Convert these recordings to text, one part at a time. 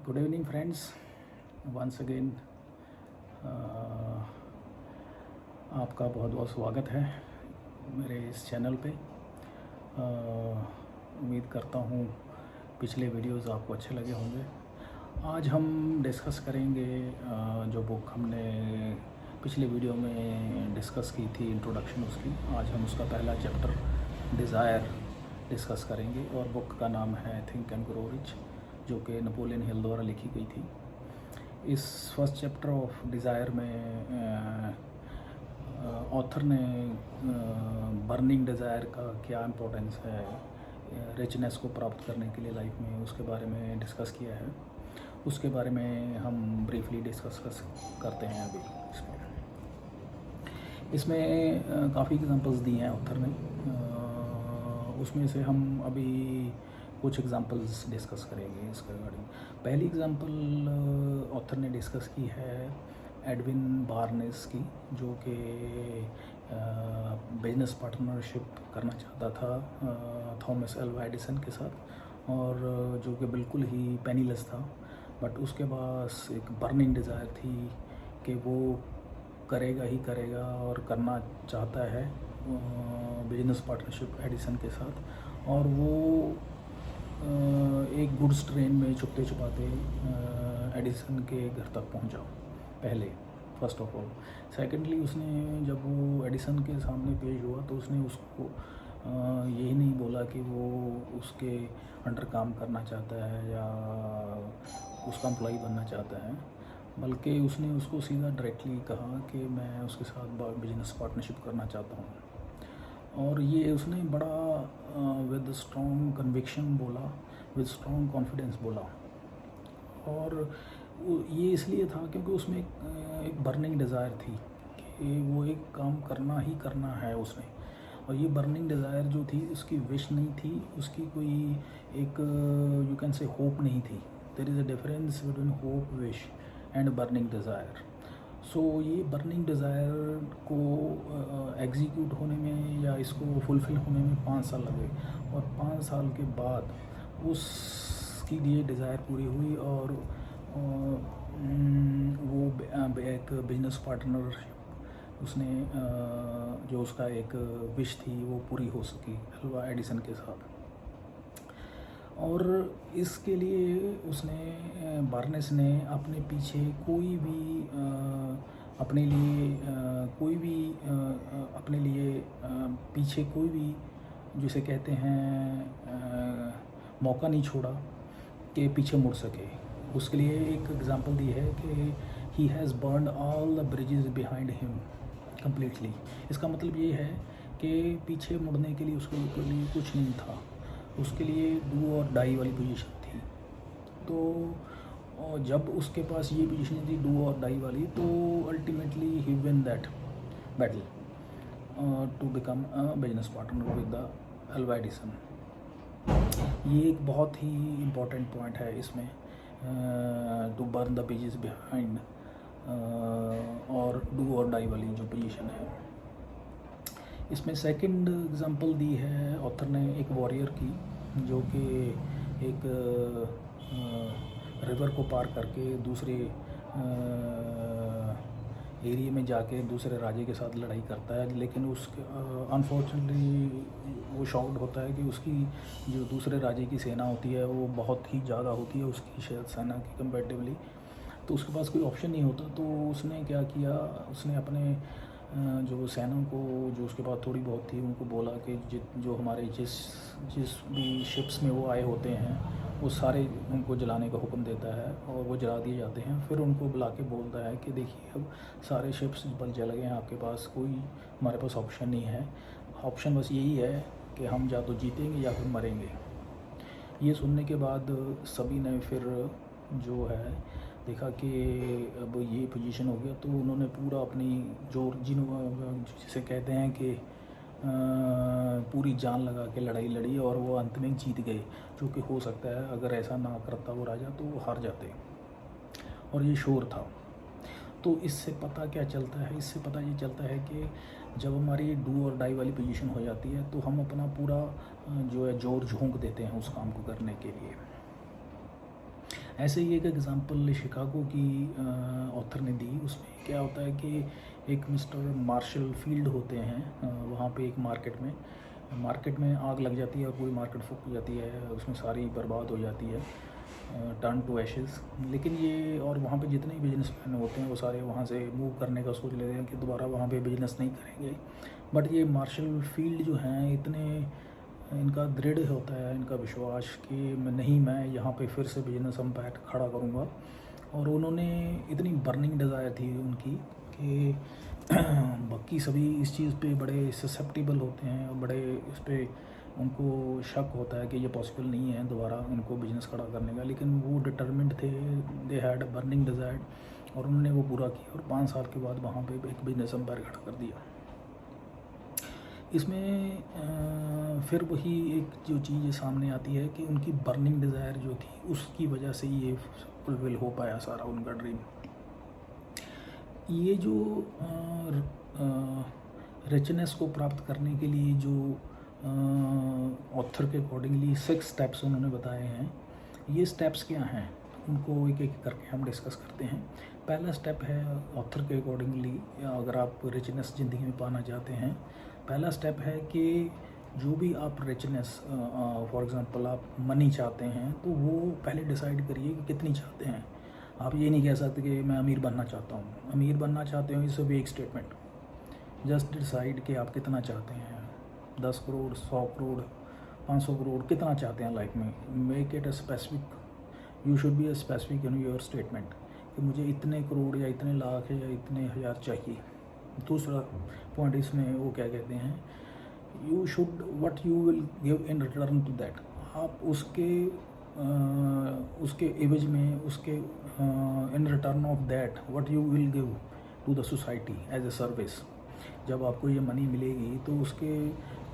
Good evening friends, once again आपका बहुत बहुत स्वागत है मेरे इस चैनल पे। उम्मीद करता हूँ पिछले वीडियोस आपको अच्छे लगे होंगे। आज हम डिस्कस करेंगे जो बुक हमने पिछले वीडियो में डिस्कस की थी, इंट्रोडक्शन उसकी। आज हम उसका पहला चैप्टर डिज़ायर डिस्कस करेंगे और बुक का नाम है थिंक एंड ग्रो रिच, जो कि नेपोलियन हिल द्वारा लिखी गई थी। इस फर्स्ट चैप्टर ऑफ डिज़ायर में ऑथर ने बर्निंग डिज़ायर का क्या इम्पोर्टेंस है रिचनेस को प्राप्त करने के लिए लाइफ में, उसके बारे में डिस्कस किया है। उसके बारे में हम ब्रीफली डिस्कस करते हैं अभी। इसमें काफ़ी एग्जांपल्स दिए हैं ऑथर ने, उसमें से हम अभी कुछ एग्जांपल्स डिस्कस करेंगे इसके रिगार्डिंग। पहली एग्जांपल ऑथर ने डिस्कस की है एडविन बार्नेस की, जो कि बिजनेस पार्टनरशिप करना चाहता था थॉमस एल्वा एडिसन के साथ, और जो कि बिल्कुल ही पेनीलेस था। बट उसके पास एक बर्निंग डिज़ायर थी कि वो करेगा ही करेगा और करना चाहता है बिजनेस पार्टनरशिप एडिसन के साथ। और वो एक गुड्स ट्रेन में छुपते छुपाते एडिसन के घर तक पहुंचा पहले, फर्स्ट ऑफ ऑल। सेकेंडली, उसने जब वो एडिसन के सामने पेश हुआ तो उसने उसको यही नहीं बोला कि वो उसके अंडर काम करना चाहता है या उसका एम्प्लॉई बनना चाहता है, बल्कि उसने उसको सीधा डायरेक्टली कहा कि मैं उसके साथ बिजनेस पार्टनरशिप करना चाहता हूँ। और ये उसने बड़ा विद स्ट्रॉन्ग कन्विक्शन बोला, विद स्ट्रॉन्ग कॉन्फिडेंस बोला। और ये इसलिए था क्योंकि उसमें एक बर्निंग डिज़ायर थी कि वो एक काम करना ही करना है उसने। और ये बर्निंग डिज़ायर जो थी, उसकी विश नहीं थी, उसकी कोई एक यू कैन से होप नहीं थी। There is a difference between hope, wish and burning desire. So ये बर्निंग डिज़ायर को एग्जीक्यूट होने में या इसको फुलफ़िल होने में 5 साल लगे, और 5 साल के बाद उसकी ये डिज़ायर पूरी हुई और वो एक बिजनेस पार्टनरशिप उसने जो उसका एक विश थी वो पूरी हो सकी एल्वा एडिसन के साथ। और इसके लिए उसने बार्नेस ने अपने पीछे कोई भी अपने लिए कोई भी अपने लिए पीछे कोई भी जिसे कहते हैं मौका नहीं छोड़ा कि पीछे मुड़ सके। उसके लिए एक एग्जांपल दी है कि he has burned all the bridges behind him completely. इसका मतलब ये है कि पीछे मुड़ने के लिए उसके लिए कुछ नहीं था, उसके लिए डू और डाई वाली पोजीशन थी। तो जब उसके पास ये पोजीशन थी डू और डाई वाली, तो ultimately he win that battle to become a business partner with the Alva Edison. ये एक बहुत ही इम्पोर्टेंट पॉइंट है इसमें, to burn the bridges behind और डू और डाई वाली जो पोजीशन है। इसमें सेकंड एग्जांपल दी है ऑथर ने एक वॉरियर की, जो कि एक रिवर को पार करके दूसरे एरिया में जाके दूसरे राजे के साथ लड़ाई करता है। लेकिन उसके अनफॉर्चुनेटली वो शॉक्ड होता है कि उसकी जो दूसरे राजे की सेना होती है वो बहुत ही ज़्यादा होती है उसकी सेना की कंपैरेटिवली। तो उसके पास कोई ऑप्शन नहीं होता। तो उसने क्या किया, उसने अपने जो सेना को, जो उसके पास थोड़ी बहुत थी, उनको बोला कि जो हमारे जिस भी शिप्स में वो आए होते हैं वो सारे उनको जलाने का हुक्म देता है और वो जला दिए जाते हैं। फिर उनको बुला के बोलता है कि देखिए अब सारे शिप्स बल जल गए हैं, आपके पास कोई, हमारे पास ऑप्शन नहीं है, ऑप्शन बस यही है कि हम या तो जीतेंगे या फिर मरेंगे। ये सुनने के बाद सभी ने फिर जो है देखा कि अब ये पोजीशन हो गया, तो उन्होंने पूरा अपनी जो जिसे कहते हैं कि पूरी जान लगा के लड़ाई लड़ी और वो अंत में जीत गए। जो कि हो सकता है अगर ऐसा ना करता वो राजा तो वो हार जाते, और ये श्योर था। तो इससे पता क्या चलता है, इससे पता ये चलता है कि जब हमारी डू और डाई वाली पोजीशन हो जाती है तो हम अपना पूरा जो है जोर झोंक देते हैं उस काम को करने के लिए। ऐसे ही एक एग्ज़ाम्पल शिकागो की ऑथर ने दी। उसमें क्या होता है कि एक मिस्टर मार्शल फील्ड होते हैं, वहाँ पे एक मार्केट में आग लग जाती है और पूरी मार्केट फूक जाती है, उसमें सारी बर्बाद हो जाती है, टर्न टू एशेज़। लेकिन ये और वहाँ पे जितने भी बिजनेसमैन होते हैं वो सारे वहाँ से मूव करने का सोच लेते हैं कि दोबारा वहाँ पे बिजनेस नहीं करेंगे। बट ये मार्शल फील्ड जो हैं इतने इनका दृढ़ होता है इनका विश्वास कि मैं यहाँ पे फिर से बिजनेस एम्पायर खड़ा करूँगा। और उन्होंने इतनी बर्निंग डिज़ायर थी उनकी कि बाकी सभी इस चीज़ पे बड़े ससेप्टिबल होते हैं और बड़े इस पे उनको शक होता है कि ये पॉसिबल नहीं है दोबारा उनको बिजनेस खड़ा करने का, लेकिन वो डिटर्मिन्ड थे, they had a burning desire, और उन्होंने वो पूरा किया और 5 साल के बाद वहाँ पे एक बिजनेस एम्पायर खड़ा कर दिया। इसमें फिर वही एक जो चीज़ सामने आती है कि उनकी बर्निंग डिज़ायर जो थी उसकी वजह से ये फुलफिल हो पाया सारा उनका ड्रीम। ये जो रिचनेस को प्राप्त करने के लिए जो ऑथर के अकॉर्डिंगली 6 स्टेप्स उन्होंने बताए हैं, ये स्टेप्स क्या हैं उनको एक एक करके हम डिस्कस करते हैं। पहला स्टेप है ऑथर के अकॉर्डिंगली, अगर आप रिचनेस ज़िंदगी में पाना चाहते हैं, पहला स्टेप है कि जो भी आप रिचनेस फॉर एग्ज़ाम्पल आप मनी चाहते हैं तो वो पहले डिसाइड करिए कि कितनी चाहते हैं। आप ये नहीं कह सकते कि मैं अमीर बनना चाहता हूँ। अमीर बनना चाहते हो इस वीक स्टेटमेंट, जस्ट डिसाइड कि आप कितना चाहते हैं, 10 करोड़, 100 करोड़, 500 करोड़, कितना चाहते हैं लाइफ में। Make it a specific, you should be a specific in your statement कि मुझे इतने करोड़ या इतने लाख या इतने हज़ार चाहिए। दूसरा पॉइंट इसमें वो क्या कहते हैं, you should what you will give in return to that. आप उसके एवज में उसके in return of that what you will give to the society as a service. जब आपको ये मनी मिलेगी तो उसके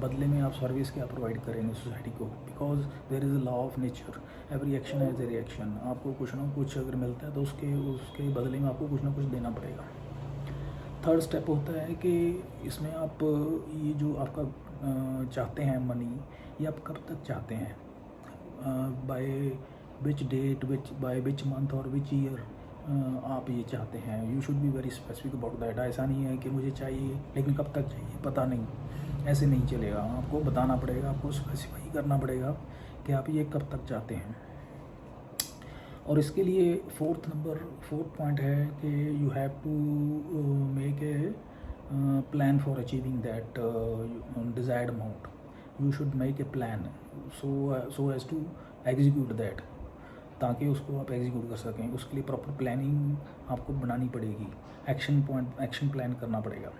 बदले में आप सर्विस क्या प्रोवाइड करेंगे सोसाइटी को, because there is a law of nature, every action has a reaction. आपको कुछ ना कुछ अगर मिलता है तो उसके बदले में आपको कुछ ना कुछ देना पड़ेगा। थर्ड स्टेप होता है कि इसमें आप ये जो आपका चाहते हैं मनी, ये आप कब तक चाहते हैं, by which date, by which month और विच ईयर आप ये चाहते हैं। You should be very specific about that. ऐसा नहीं है कि मुझे चाहिए लेकिन कब तक चाहिए पता नहीं, ऐसे नहीं चलेगा। आपको बताना पड़ेगा, आपको स्पेसिफाई करना पड़ेगा कि आप ये कब तक चाहते हैं। और इसके लिए फोर्थ पॉइंट है कि you have to make a plan for achieving that desired amount. You should make a plan so as to execute that, ताकि उसको आप एग्जीक्यूट कर सकें। उसके लिए प्रॉपर प्लानिंग आपको बनानी पड़ेगी, एक्शन प्लान करना पड़ेगा।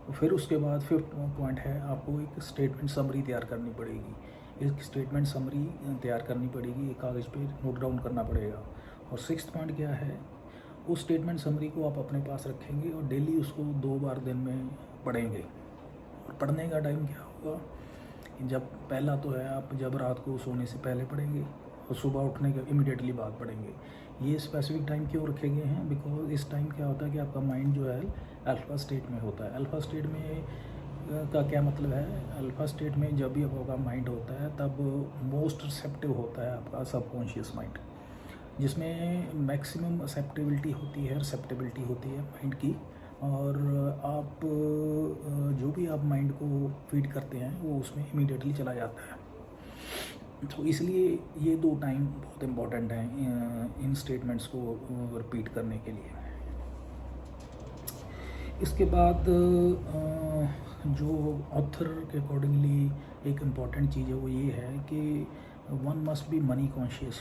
और फिर उसके बाद फिफ्थ पॉइंट है आपको एक स्टेटमेंट समरी तैयार करनी पड़ेगी। एक स्टेटमेंट समरी तैयार करनी पड़ेगी, एक कागज़ पे नोट डाउन करना पड़ेगा। और सिक्स्थ पॉइंट क्या है, उस स्टेटमेंट समरी को आप अपने पास रखेंगे और डेली उसको 2 बार दिन में पढ़ेंगे। और पढ़ने का टाइम क्या होगा, जब पहला तो है आप जब रात को सोने से पहले पढ़ेंगे और सुबह उठने के इमीडिएटली बाद पढ़ेंगे। ये स्पेसिफिक टाइम क्यों रखे गए हैं, बिकॉज इस टाइम क्या होता है कि आपका माइंड जो है अल्फ़ा स्टेट में होता है। अल्फ़ा स्टेट में का क्या मतलब है, अल्फ़ा स्टेट में जब भी आपका माइंड होता है तब मोस्ट रिसेप्टिव होता है आपका सबकॉन्शियस माइंड, जिसमें मैक्सिमम रिसेप्टिबिलिटी होती है माइंड की। और आप जो भी आप माइंड को फीड करते हैं वो उसमें इमीडिएटली चला जाता है। तो इसलिए ये 2 टाइम बहुत इम्पॉर्टेंट हैं इन स्टेटमेंट्स को रिपीट करने के लिए। इसके बाद जो ऑथर के अकॉर्डिंगली एक इम्पॉर्टेंट चीज़ है वो ये है कि one must be money conscious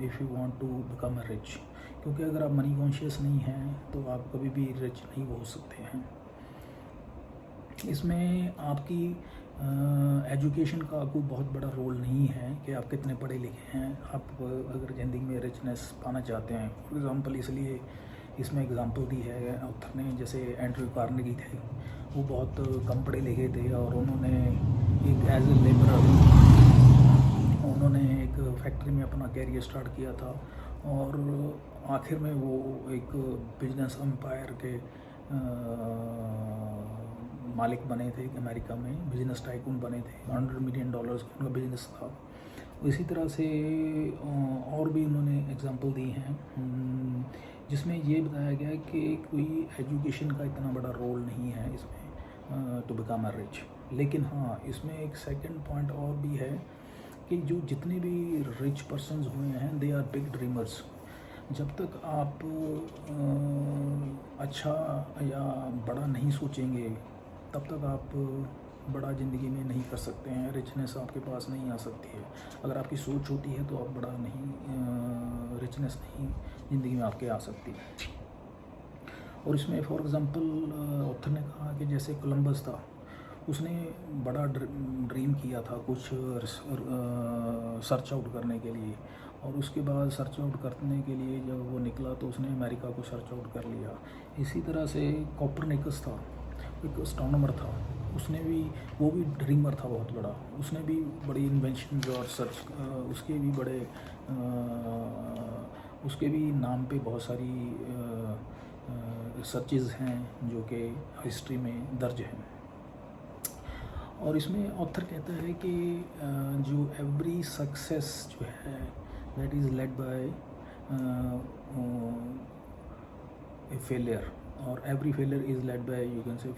if you want to become a rich. क्योंकि अगर आप मनी कॉन्शियस नहीं हैं तो आप कभी भी रिच नहीं हो सकते हैं। इसमें आपकी एजुकेशन का कोई बहुत बड़ा रोल नहीं है कि आप कितने पढ़े लिखे हैं। आप अगर ज़िंदगी में रिचनेस पाना चाहते हैं, फॉर एग्ज़ाम्पल इसलिए इसमें एग्ज़ाम्पल दी है ऑथर ने, जैसे एंड्रयू कार्नेगी थे, वो बहुत कम पढ़े लिखे थे और उन्होंने एक एज ए लेबरर उन्होंने एक फैक्ट्री में अपना कैरियर स्टार्ट किया था और आखिर में वो एक बिजनेस एम्पायर के मालिक बने थे। अमेरिका में बिजनेस टाइकून बने थे, $100 मिलियन का उनका बिजनेस था। इसी तरह से और भी उन्होंने एग्जांपल दी हैं जिसमें ये बताया गया है कि कोई एजुकेशन का इतना बड़ा रोल नहीं है इसमें टू बिकम अ रिच। लेकिन हाँ, इसमें एक सेकंड पॉइंट और भी है कि जो जितने भी रिच पर्सन्स हुए हैं दे आर बिग ड्रीमर्स। जब तक आप अच्छा या बड़ा नहीं सोचेंगे तब तक आप बड़ा ज़िंदगी में नहीं कर सकते हैं, रिचनेस आपके पास नहीं आ सकती है। अगर आपकी सोच होती है तो आप बड़ा नहीं रिचनेस नहीं ज़िंदगी में आपके आ सकती है। और इसमें फॉर एग्ज़ाम्पल ऑथर ने कहा कि जैसे कोलंबस था, उसने बड़ा ड्रीम किया था कुछ सर्च आउट करने के लिए, और उसके बाद सर्च आउट करने के लिए जब वो निकला तो उसने अमेरिका को सर्च आउट कर लिया। इसी तरह से कोपरनिकस था, एक एस्ट्रोनॉमर था, उसने भी वो भी ड्रीमर था बहुत बड़ा, उसने भी बड़ी इन्वेंशन और सर्च उसके भी बड़े उसके भी नाम पे बहुत सारी सर्चेज़ हैं जो कि हिस्ट्री में दर्ज हैं। और इसमें ऑथर कहता है कि जो एवरी सक्सेस जो है that is led by a failure, और every failure is led by you can say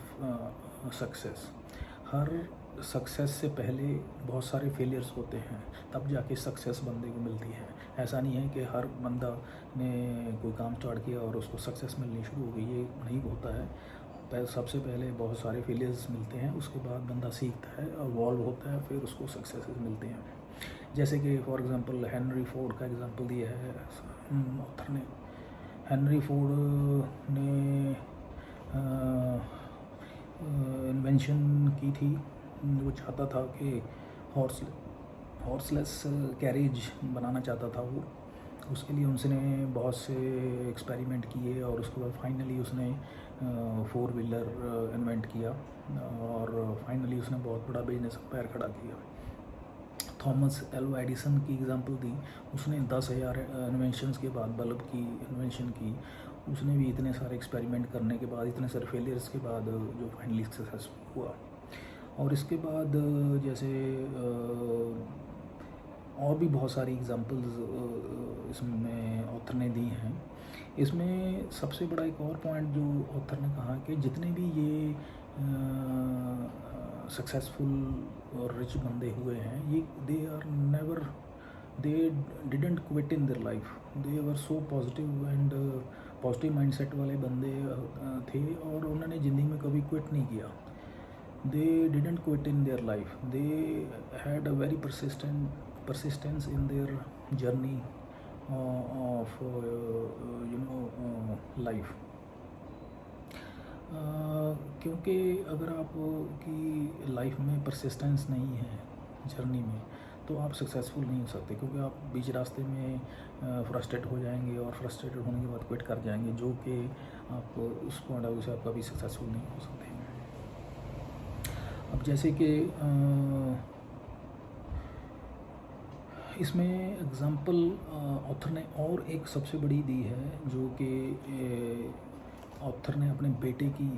success. हर सक्सेस से पहले बहुत सारे फेलियर्स होते हैं, तब जाके सक्सेस बंदे को मिलती है। ऐसा नहीं है कि हर बंदा ने कोई काम स्टार्ट किया और उसको सक्सेस मिलनी शुरू हो गई, ये नहीं होता है। सबसे पहले बहुत सारे फेलियर्स मिलते हैं, उसके बाद बंदा सीखता है, इवॉल्व होता है, फिर उसको सक्सेसेस मिलते हैं। जैसे कि फॉर एग्जांपल हेनरी फोर्ड का एग्जांपल दिया है ऑथर ने। हेनरी फोर्ड ने इन्वेंशन की थी, वो चाहता था कि हॉर्सलेस कैरेज बनाना चाहता था वो। उसके लिए उसने बहुत से एक्सपेरिमेंट किए और उसके बाद फाइनली उसने 4 व्हीलर इन्वेंट किया, और फाइनली उसने बहुत बड़ा बिजनेस एम्पायर खड़ा किया। थॉमस एल्वा एडिसन की एग्जांपल दी, उसने 10,000 इन्वेंशंस के बाद बल्ब की इन्वेंशन की। उसने भी इतने सारे एक्सपेरिमेंट करने के बाद, इतने सारे फेलियर्स के बाद जो फाइनली सक्सेसफुल हुआ। और इसके बाद जैसे और भी बहुत सारी एग्जांपल्स इसमें ऑथर ने दी हैं। इसमें सबसे बड़ा एक और पॉइंट जो ऑथर ने कहा कि जितने भी ये सक्सेसफुल और रिच बंदे हुए हैं, ये they didn't quit in their life, they were so positive and positive mindset वाले बंदे थे, और उन्होंने ज़िंदगी में कभी क्विट नहीं किया। They didn't quit in their life. They had a very persistence in their journey of life. क्योंकि अगर आप की लाइफ में परसिस्टेंस नहीं है जर्नी में, तो आप सक्सेसफुल नहीं हो सकते, क्योंकि आप बीच रास्ते में फ्रस्ट्रेट हो जाएंगे, और फ्रस्ट्रेटेड होने के बाद क्विट कर जाएंगे, जो कि आप उस पॉइंट ऑफ व्यू से आप कभी सक्सेसफुल नहीं हो सकते। अब जैसे कि इसमें एग्ज़ाम्पल ऑथर ने और एक सबसे बड़ी दी है, जो कि ऑथर ने अपने बेटे की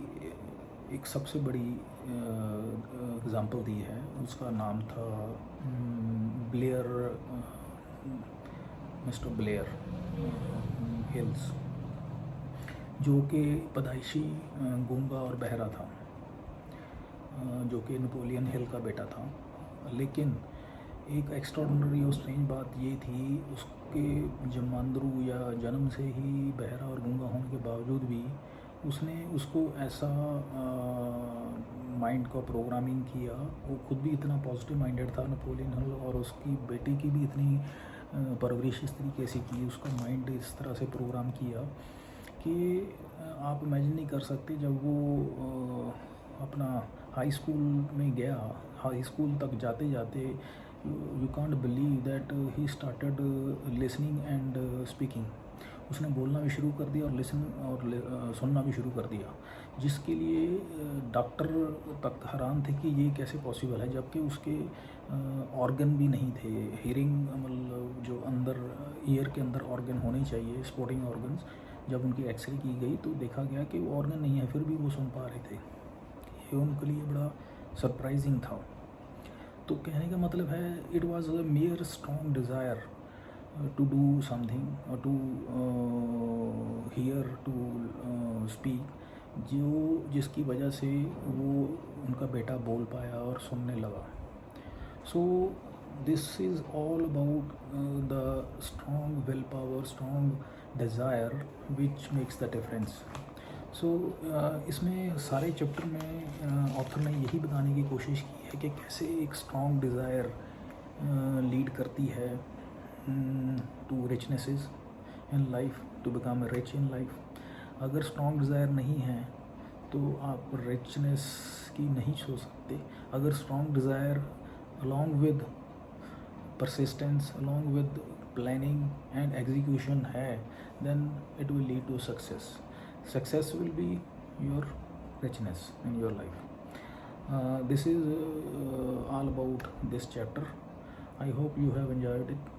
एक सबसे बड़ी एग्ज़ाम्पल दी है। उसका नाम था ब्लेयर, मिस्टर ब्लेयर हिल्स, जो कि पैदाइशी गूंगा और बहरा था, जो कि नेपोलियन हिल का बेटा था। लेकिन एक एक्स्ट्राऑर्डिनरी और स्ट्रेंज बात ये थी, उसके जन्मांतरू या जन्म से ही बहरा और गूंगा होने के बावजूद भी उसने उसको ऐसा माइंड का प्रोग्रामिंग किया। वो खुद भी इतना पॉजिटिव माइंडेड था नेपोलियन हिल, और उसकी बेटी की भी इतनी परवरिश इस तरीके से की, उसका माइंड इस तरह से प्रोग्राम किया कि आप इमेजिन नहीं कर सकते। जब वो अपना हाई स्कूल में गया, हाई स्कूल तक जाते जाते you can't believe that he started listening and speaking. उसने बोलना भी शुरू कर दिया और लिसन और सुनना भी शुरू कर दिया, जिसके लिए डॉक्टर तक हैरान थे कि ये कैसे पॉसिबल है, जबकि उसके ऑर्गन भी नहीं थे। हियरिंग मतलब जो अंदर ईयर के अंदर ऑर्गन होने चाहिए, स्पोर्टिंग ऑर्गन्स, जब उनकी एक्सरे की गई तो देखा गया कि वो ऑर्गन नहीं है, फिर भी वो सुन पा रहे थे। ये उनके लिए बड़ा सरप्राइजिंग था। तो कहने का मतलब है it was a mere strong desire to do something और टू हियर टू स्पीक, जिसकी वजह से वो उनका बेटा बोल पाया और सुनने लगा. So this is all about the strong will power, strong desire which makes the difference. So इसमें सारे चैप्टर में ऑथर ने यही बताने की कोशिश की है कि कैसे एक स्ट्रॉन्ग डिज़ायर लीड करती है to richnesses in life, to become rich in life. अगर स्ट्रॉन्ग डिज़ायर नहीं है तो आप रिचनेस की नहीं सोच सकते. अगर strong desire along with persistence, along with planning and execution है, then it will lead to success. Success will be your richness in your life. This is all about this chapter. I hope you have enjoyed it.